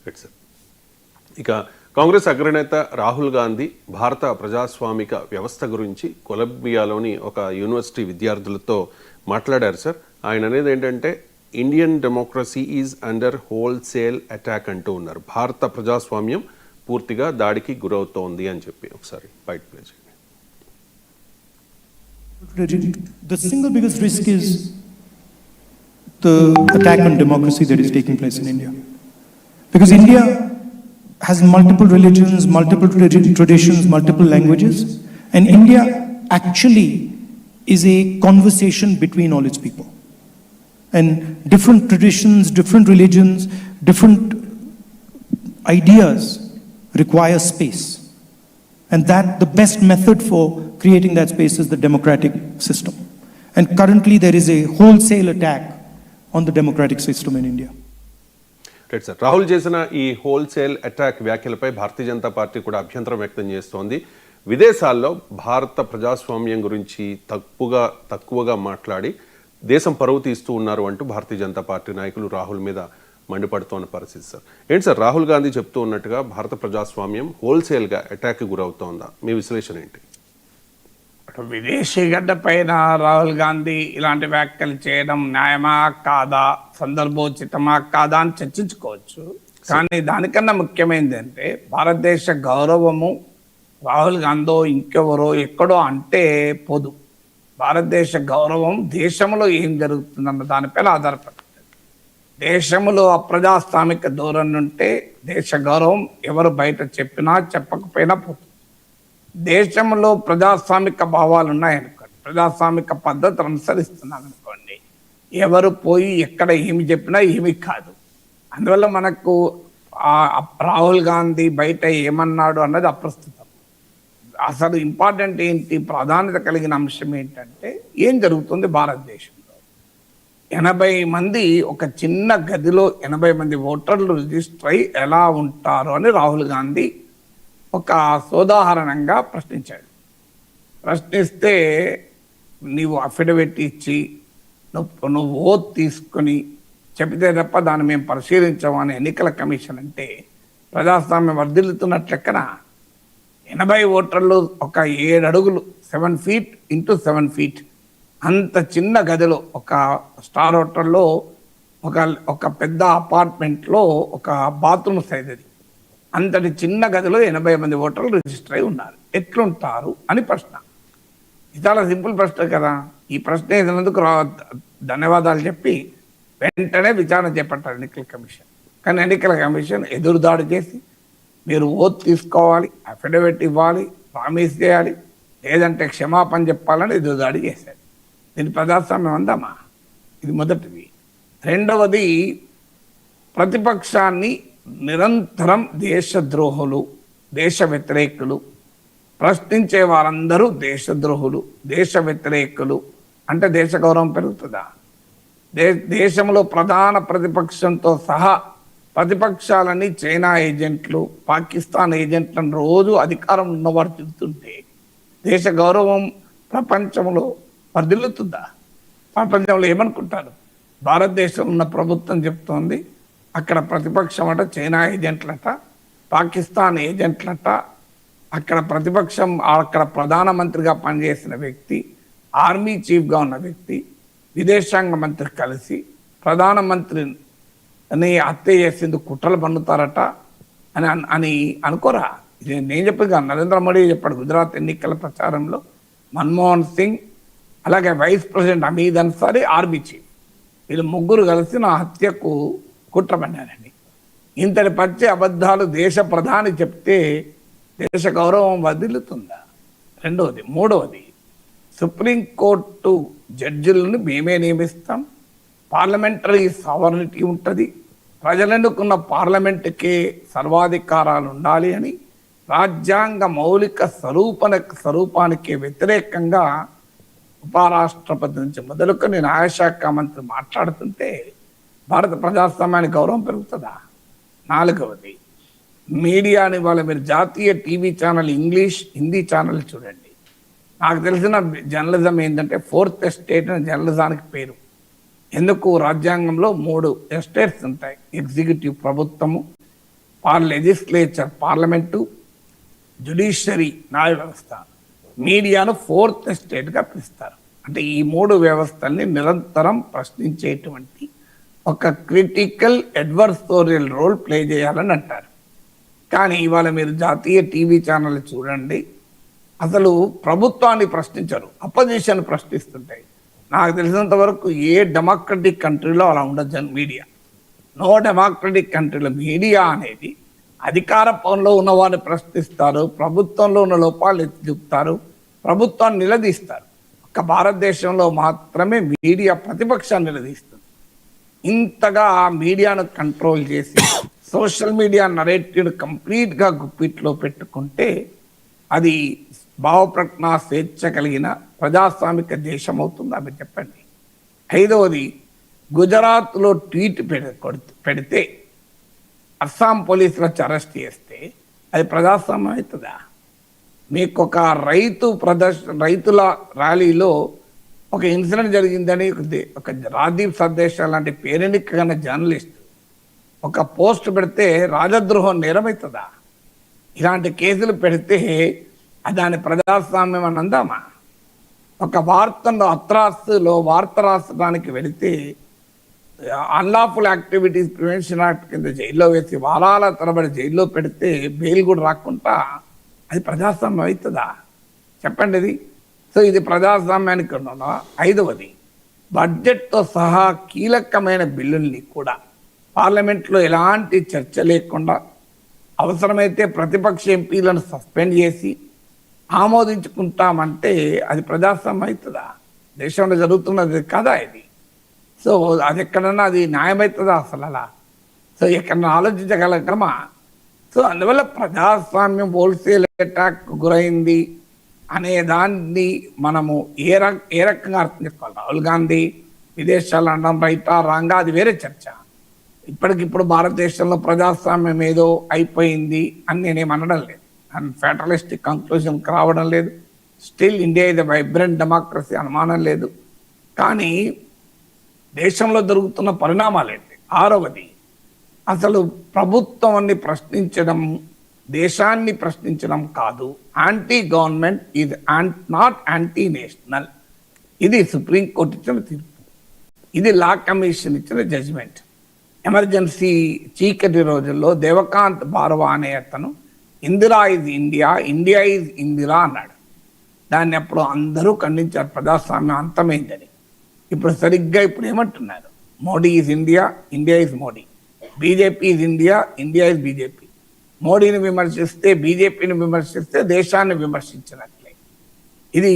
Right sir. ఇక కాంగ్రెస్ అగ్రనేత రాహుల్ గాంధీ భారత ప్రజాస్వామిక వ్యవస్థ గురించి కొలంబియాలోని ఒక యూనివర్సిటీ విద్యార్థులతో మాట్లాడారు సార్. ఆయన అనేది ఏంటంటే Indian democracy is under wholesale attack అంటూ ఉన్నారు. భారత ప్రజాస్వామ్యం పూర్తిగా దాడికి గురవుతోంది అని చెప్పి ఒకసారి బయట ప్లే చేయండి. The single biggest risk is the attack on democracy that is taking place in India. Because India has multiple religions, multiple traditions, multiple languages, and India actually is a conversation between all its people. And different traditions, different religions, different ideas require space. And that the best method for creating that space is the democratic system. And currently there is a wholesale attack on the democratic system in India. Right sir. Rahul చేసిన ఈ wholesale attack వ్యాఖ్యలపై Bharatiya Janata party కూడా అభ్యంతరం వ్యక్తం చేస్తోంది. విదేశాల్లో భారత ప్రజాస్వామ్యం గురించి తక్కువగా మాట్లాడి దేశం పరువు తీస్తూ ఉన్నారు అంటూ భారతీయ జనతా పార్టీ నాయకులు రాహుల్ మీద మండిపడుతున్న పరిస్థితి సార్. ఏంటి సార్, రాహుల్ గాంధీ చెప్తూ ఉన్నట్టుగా భారత ప్రజాస్వామ్యం హోల్సేల్గా అటాక్ గురవుతోందా? మీ విశ్లేషణ ఏంటి? విదేశీ గడ్డ పైన రాహుల్ గాంధీ ఇలాంటి వ్యాఖ్యలు చేయడం న్యాయమా కాదా, సందర్భోచితమా కాదా అని చర్చించుకోవచ్చు. కానీ దానికన్నా ముఖ్యమైనది అంటే భారతదేశ గౌరవము రాహుల్ గాంధీ ఇంకెవరో ఎక్కడో అంటే పోదు. భారతదేశ గౌరవం దేశంలో ఏం జరుగుతుందన్న దానిపైన ఆధారపడుతుంది. దేశంలో అప్రజాస్వామిక ధోరణి ఉంటే దేశ గౌరవం ఎవరు బయట చెప్పినా చెప్పకపోయినా పోతుంది. దేశంలో ప్రజాస్వామిక భావాలు ఉన్నాయనుకోండి, ప్రజాస్వామిక పద్ధతులు అనుసరిస్తున్నాను అనుకోండి, ఎవరు పోయి ఎక్కడ ఏమి చెప్పినా ఏమి కాదు. అందువల్ల మనకు రాహుల్ గాంధీ బయట ఏమన్నాడు అన్నది అప్రస్తుతం. అసలు ఇంపార్టెంట్ ఏంటి, ప్రాధాన్యత కలిగిన అంశం ఏంటంటే ఏం జరుగుతుంది భారతదేశంలో. 80 మంది ఒక చిన్న గదిలో 80 మంది ఓటర్లు రిజిస్టర్ అయి ఎలా ఉంటారు అని రాహుల్ గాంధీ ఒక సోదాహరణంగా ప్రశ్నించాడు. ప్రశ్నిస్తే నీవు అఫిడవిట్ ఇచ్చి నువ్వు ఓత్ తీసుకొని చెబితే తప్ప దాన్ని మేము పరిశీలించాము అని ఎన్నికల కమిషన్ అంటే ప్రజాస్వామ్యం వర్ధిల్లుతున్నట్లెక్కన 80 ఓటర్లు ఒక 7 అడుగులు 7 feet ఇంటూ 7 feet అంత చిన్న గదిలో ఒక స్టార్ హోటల్లో ఒక పెద్ద అపార్ట్మెంట్లో ఒక బాత్రూమ్ సైజ్ అది, అంతటి చిన్న గదిలో 80 మంది ఓటర్లు రిజిస్టర్ అయి ఉన్నారు. ఎట్లుంటారు అని ప్రశ్న. ఇది చాలా సింపుల్ ప్రశ్న కదా. ఈ ప్రశ్న వేసినందుకు ధన్యవాదాలు చెప్పి వెంటనే విచారణ చేపట్టారు ఎన్నికల కమిషన్. కానీ ఎన్నికల కమిషన్ ఎదురుదాడి చేసి మీరు ఓత్ తీసుకోవాలి, అఫిడవిట్ ఇవ్వాలి, ప్రామిస్ చేయాలి, లేదంటే క్షమాపణ చెప్పాలని ఎదురుదాడి చేశారు. దీని ప్రజాస్వామ్యం అందామా? ఇది మొదటిది. రెండవది, ప్రతిపక్షాన్ని నిరంతరం దేశద్రోహులు, దేశ వ్యతిరేకులు, ప్రశ్నించే వారందరూ దేశద్రోహులు, దేశ వ్యతిరేకులు అంటే దేశ గౌరవం పెరుగుతుందా? దేశంలో ప్రధాన ప్రతిపక్షంతో సహా ప్రతిపక్షాలని చైనా ఏజెంట్లు, పాకిస్తాన్ ఏజెంట్లను రోజు అధికారం ఉన్నవారు చెబుతుంటే దేశ గౌరవం ప్రపంచంలో వర్ధిల్లుతుందా? ప్రపంచంలో ఏమనుకుంటారు? భారతదేశంలో ఉన్న ప్రభుత్వం చెప్తోంది అక్కడ ప్రతిపక్షం అట చైనా ఏజెంట్లట, పాకిస్తాన్ ఏజెంట్లట, అక్కడ ప్రతిపక్షం అక్కడ ప్రధానమంత్రిగా పనిచేసిన వ్యక్తి, ఆర్మీ చీఫ్గా ఉన్న వ్యక్తి, విదేశాంగ మంత్రి కలిసి ప్రధానమంత్రిని హత్య చేసేందుకు కుట్రలు పన్నుతారట అని అనుకోరా? ఇది నేను చెప్పేది, నరేంద్ర మోడీ చెప్పాడు గుజరాత్ ఎన్నికల ప్రచారంలో. మన్మోహన్ సింగ్, అలాగే vice president Hamid Ansari, army chief, వీళ్ళు ముగ్గురు కలిసి నా హత్యకు కుట్ర పన్నారని. ఇంతటి పచ్చి అబద్ధాలు దేశ ప్రధాని చెప్తే దేశ గౌరవం వదిలుతుందా? రెండవది. మూడవది, సుప్రీంకోర్టు జడ్జిలను మేమే నియమిస్తాం, పార్లమెంటరీ సావర్నిటీ ఉంటుంది, ప్రజలెన్నుకున్న పార్లమెంటుకే సర్వాధికారాలు ఉండాలి అని రాజ్యాంగ మౌలిక స్వరూపానికి వ్యతిరేకంగా ఉపరాష్ట్రపతి నుంచి మొదలుకొని న్యాయశాఖ మంత్రి మాట్లాడుతుంటే భారత ప్రజాస్వామ్యానికి గౌరవం పెరుగుతుందా? నాలుగవది, మీడియాని వాళ్ళ మీరు జాతీయ TV channel, English, Hindi channel చూడండి. నాకు తెలిసిన జర్నలిజం ఏంటంటే 4th ఎస్టేట్ అని జర్నలిజానికి పేరు. ఎందుకు? రాజ్యాంగంలో 3 ఎస్టేట్స్ ఉంటాయి. ఎగ్జిక్యూటివ్ ప్రభుత్వము, లెజిస్లేచర్ పార్లమెంటు, జ్యుడిషియరీ న్యాయ వ్యవస్థ, మీడియాను ఫోర్త్ స్టేట్గా పిలుస్తారు. అంటే ఈ 3 వ్యవస్థల్ని నిరంతరం ప్రశ్నించేటువంటి ఒక క్రిటికల్ అడ్వర్సోరియల్ రోల్ ప్లే చేయాలని అంటారు. కానీ ఇవాళ మీరు జాతీయ టీవీ ఛానల్ చూడండి, అసలు ప్రభుత్వాన్ని ప్రశ్నించరు, అపోజిషన్ ప్రశ్నిస్తుంటాయి. నాకు తెలిసినంత వరకు ఏ డెమోక్రటిక్ కంట్రీలో అలా ఉండదు మీడియా. నో డెమోక్రటిక్ కంట్రీలో మీడియా అనేది అధికార పవన్లో ఉన్న వారిని ప్రశ్నిస్తారు, ప్రభుత్వంలో ఉన్న లోపాలు ఎత్తి చూపుతారు, ప్రభుత్వాన్ని నిలదీస్తారు. ఒక్క భారతదేశంలో మాత్రమే మీడియా ప్రతిపక్షాన్ని నిలదీస్తుంది. ఇంతగా ఆ మీడియాను కంట్రోల్ చేసి సోషల్ మీడియా నరేటివ్ను కంప్లీట్గా గుప్పిట్లో పెట్టుకుంటే అది భావప్రజ్ఞా స్వేచ్ఛ కలిగిన ప్రజాస్వామిక దేశం అవుతుందా మీరు చెప్పండి. 5వది, గుజరాత్లో ట్వీట్ పెడితే అస్సాం పోలీసులు వచ్చి అరెస్ట్ చేస్తే అది ప్రజాస్వామ్యం అవుతుందా? మీకు ఒక రైతుల ర్యాలీలో ఒక ఇన్సిడెంట్ జరిగిందని ఒక రాజీవ్ సర్దేశా లాంటి పేరెన్నికైన జర్నలిస్ట్ ఒక పోస్ట్ పెడితే రాజద్రోహం నేరమవుతుందా? ఇలాంటి కేసులు పెడితే దాని ప్రజాస్వామ్యం అని అందామా? ఒక వార్తను అత్రాస్లో వార్త రాసడానికి వెళితే అన్లాఫుల్ యాక్టివిటీస్ ప్రివెన్షన్ యాక్ట్ కింద జైల్లో వేసి వారాల తరబడి జైల్లో పెడితే బెయిల్ కూడా రాకుండా అది ప్రజాస్వామ్యం అవుతుందా చెప్పండి ఇది. సో ఇది ప్రజాస్వామ్యానికి ఉన్న 5వది, బడ్జెట్తో సహా కీలకమైన బిల్లుల్ని కూడా పార్లమెంట్లో ఎలాంటి చర్చ లేకుండా అవసరమైతే ప్రతిపక్ష ఎంపీలను సస్పెండ్ చేసి ఆమోదించుకుంటామంటే అది ప్రజాస్వామ్యం అవుతుందా? దేశంలో జరుగుతున్నది కదా ఇది. సో అది ఎక్కడన్నా అది న్యాయమవుతుందా అసలు అలా? సో ఎక్కడన్నా ఆలోచించగలగమా? సో అందువల్ల ప్రజాస్వామ్యం హోల్సేల్ అటాక్ గురైంది అనే దాన్ని మనము ఏ రకంగా అర్థం చేసుకోవాలి? రాహుల్ గాంధీ విదేశాలు అనడం రైటా రాంగా అది వేరే చర్చ. ఇప్పటికిప్పుడు భారతదేశంలో ప్రజాస్వామ్యం ఏదో అయిపోయింది అని నేనేం అనడం లేదు, అండ్ ఫ్యాటలిస్టిక్ కంక్లూజన్కి రావడం లేదు. స్టిల్ ఇండియా ఇది వైబ్రెంట్ డెమోక్రసీ, అనుమానం లేదు. కానీ దేశంలో జరుగుతున్న పరిణామాలు ఏంటి? 6వది, అసలు ప్రభుత్వాన్ని ప్రశ్నించడం దేశాన్ని ప్రశ్నించడం కాదు. Anti government is not anti national. ఇది సుప్రీంకోర్టు ఇచ్చిన తీర్పు, ఇది లా కమిషన్ ఇచ్చిన జడ్జిమెంట్. ఎమర్జెన్సీ చీకటి రోజుల్లో దేవకాంత్ బార్వా అనే అతను Indira is India, India is Indira అన్నాడు. దాన్ని అప్పుడు అందరూ ఖండించారు, ప్రజాస్వామ్యం అంతమైందని. ఇప్పుడు సరిగ్గా ఇప్పుడు ఏమంటున్నారు? Modi is India, India is Modi. BJP is India, India is BJP. మోడీని విమర్శిస్తే, బీజేపీని విమర్శిస్తే దేశాన్ని విమర్శించినట్లే. ఇది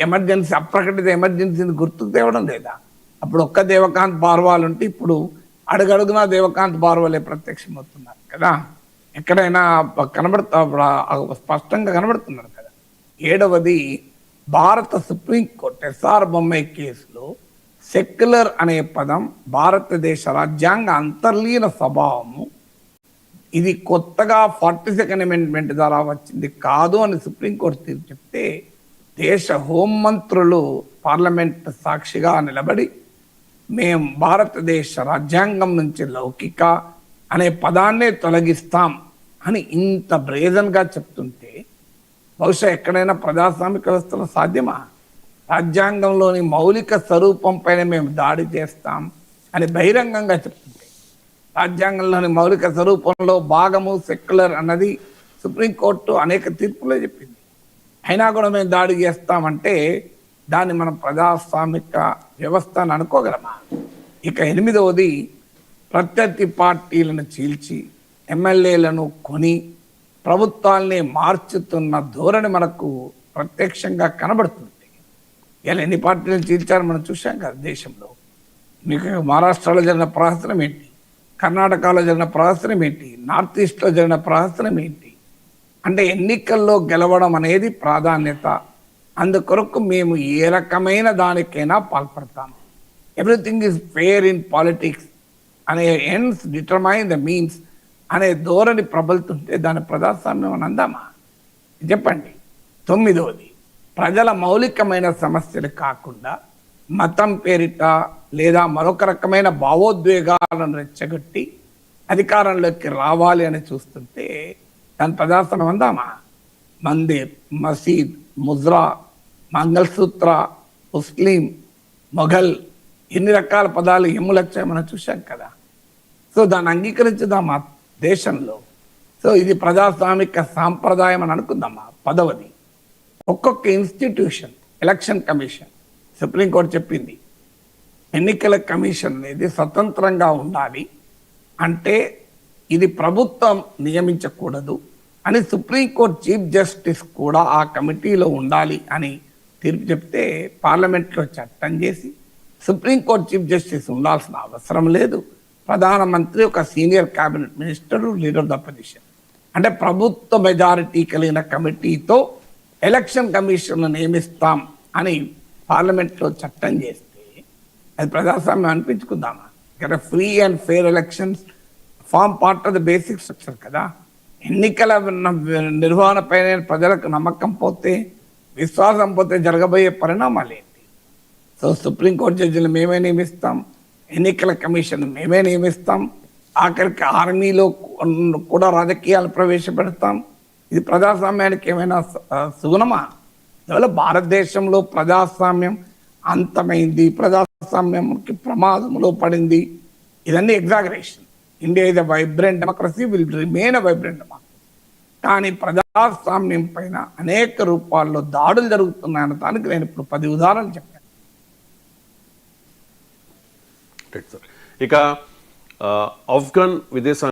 ఎమర్జెన్సీ, అప్రకటిత ఎమర్జెన్సీని గుర్తుకు తేవడం లేదా? అప్పుడు ఒక్క దేవకాంత్ బార్వాలు ఉంటే ఇప్పుడు అడుగడుగునా దేవకాంత్ బార్వాలే ప్రత్యక్షమవుతున్నారు కదా. ఎక్కడైనా స్పష్టంగా కనబడుతున్నారు కదా. 7వది, భారత సుప్రీంకోర్టు ఎస్ఆర్ బొమ్మాయి కేసులో సెక్యులర్ అనే పదం భారతదేశ రాజ్యాంగ అంతర్లీన స్వభావము, ఇది కొత్తగా 42nd అమెండ్మెంట్ ద్వారా వచ్చింది కాదు అని సుప్రీంకోర్టు తీర్పు చెప్తే దేశ హోంమంత్రులు పార్లమెంట్ సాక్షిగా నిలబడి మేము భారతదేశ రాజ్యాంగం నుంచి లౌకిక అనే పదాన్నే తొలగిస్తాం అని ఇంత బ్రేజన్గా చెప్తుంటే బహుశా ఎక్కడైనా ప్రజాస్వామిక వ్యవస్థలో సాధ్యమా? రాజ్యాంగంలోని మౌలిక స్వరూపం పైన మేము దాడి చేస్తాం అని బహిరంగంగా చెప్తుంటే, రాజ్యాంగంలోని మౌలిక స్వరూపంలో భాగము సెక్యులర్ అన్నది సుప్రీంకోర్టు అనేక తీర్పులో చెప్పింది. అయినా కూడా మేము దాడి చేస్తామంటే దాన్ని మనం ప్రజాస్వామిక వ్యవస్థ అని అనుకోగలమా? ఇక 8వది, ప్రత్యర్థి పార్టీలను చీల్చి ఎమ్మెల్యేలను కొని ప్రభుత్వాల్ని మార్చుతున్న ధోరణి మనకు ప్రత్యక్షంగా కనబడుతుంది. ఇలా ఎన్ని పార్టీలను చీల్చారో మనం చూసాం కదా దేశంలో. మీకు మహారాష్ట్రలో జరిగిన ప్రహసనం ఏంటి, కర్ణాటకలో జరిగిన ప్రహసనం ఏంటి, నార్త్ ఈస్ట్లో జరిగిన ప్రహసనం ఏంటి? అంటే ఎన్నికల్లో గెలవడం అనేది ప్రాధాన్యత. అందుకొరకు మేము ఏ రకమైన దానికైనా పాల్పడతాము. Everything is fair in politics అనే ఎండ్స్ డిటర్మైన్ ద మీన్స్ అనే ధోరణి ప్రబలుతుంటే దాని ప్రజాస్వామ్యం అని అందామా చెప్పండి. 9వది, ప్రజల మౌలికమైన సమస్యలు కాకుండా మతం పేరిట లేదా మరొక రకమైన భావోద్వేగాలను రెచ్చగొట్టి అధికారంలోకి రావాలి అని చూస్తుంటే దాని ప్రజాస్వామ్యం అందామా? మందిర్, మసీద్, ముజ్రా, మంగళసూత్ర, ముస్లిం, మొఘల్, ఎన్ని రకాల పదాలు ఎమ్ములు వచ్చాయి మనం చూసాం కదా. సో దాన్ని అంగీకరించుదామా దేశంలో? సో ఇది ప్రజాస్వామిక సాంప్రదాయం అని అనుకుందామా? పదవది, ఒక్కొక్క ఇన్స్టిట్యూషన్, ఎలక్షన్ కమిషన్, సుప్రీంకోర్టు చెప్పింది ఎన్నికల కమిషన్ అనేది స్వతంత్రంగా ఉండాలి, అంటే ఇది ప్రభుత్వం నియమించకూడదు అని సుప్రీంకోర్టు చీఫ్ జస్టిస్ కూడా ఆ కమిటీలో ఉండాలి అని తీర్పు చెప్తే పార్లమెంట్లో చట్టం చేసి సుప్రీంకోర్టు చీఫ్ జస్టిస్ ఉండాల్సిన అవసరం లేదు, ప్రధానమంత్రి ఒక senior cabinet minister, leader of the opposition, అంటే ప్రభుత్వ మెజారిటీ కలిగిన కమిటీతో ఎలక్షన్ కమిషన్ నియమిస్తాం అని పార్లమెంట్లో చట్టం చేస్తే అది ప్రజాస్వామ్యం అనిపించుకుందామా? ఇక్కడ free and fair elections form part of the basic structure కదా. ఎన్నికల నిర్వహణ పైన ప్రజలకు నమ్మకం పోతే, విశ్వాసం పోతే జరగబోయే పరిణామాలు ఏంటి? సో సుప్రీంకోర్టు జడ్జిలు మేమే నియమిస్తాం, ఎన్నికల కమిషన్ మేమే నియమిస్తాం, ఆఖరికి ఆర్మీలో కూడా రాజకీయాలు ప్రవేశపెడతాం. ఇది ప్రజాస్వామ్యానికి ఏమైనా సుగుణమా? అందువల్ల భారతదేశంలో ప్రజాస్వామ్యం అంతమైంది, ప్రజాస్వామ్యంకి ప్రమాదంలో పడింది, ఇదన్నీ exaggeration. India is a vibrant democracy, will remain a vibrant democracy. కానీ ప్రజాస్వామ్యం పైన అనేక రూపాల్లో దాడులు జరుగుతున్నాయన్న దానికి నేను ఇప్పుడు 10 ఉదాహరణలు చెప్పాను. ఇక ఆఫ్ఘన్ విదేశాంగ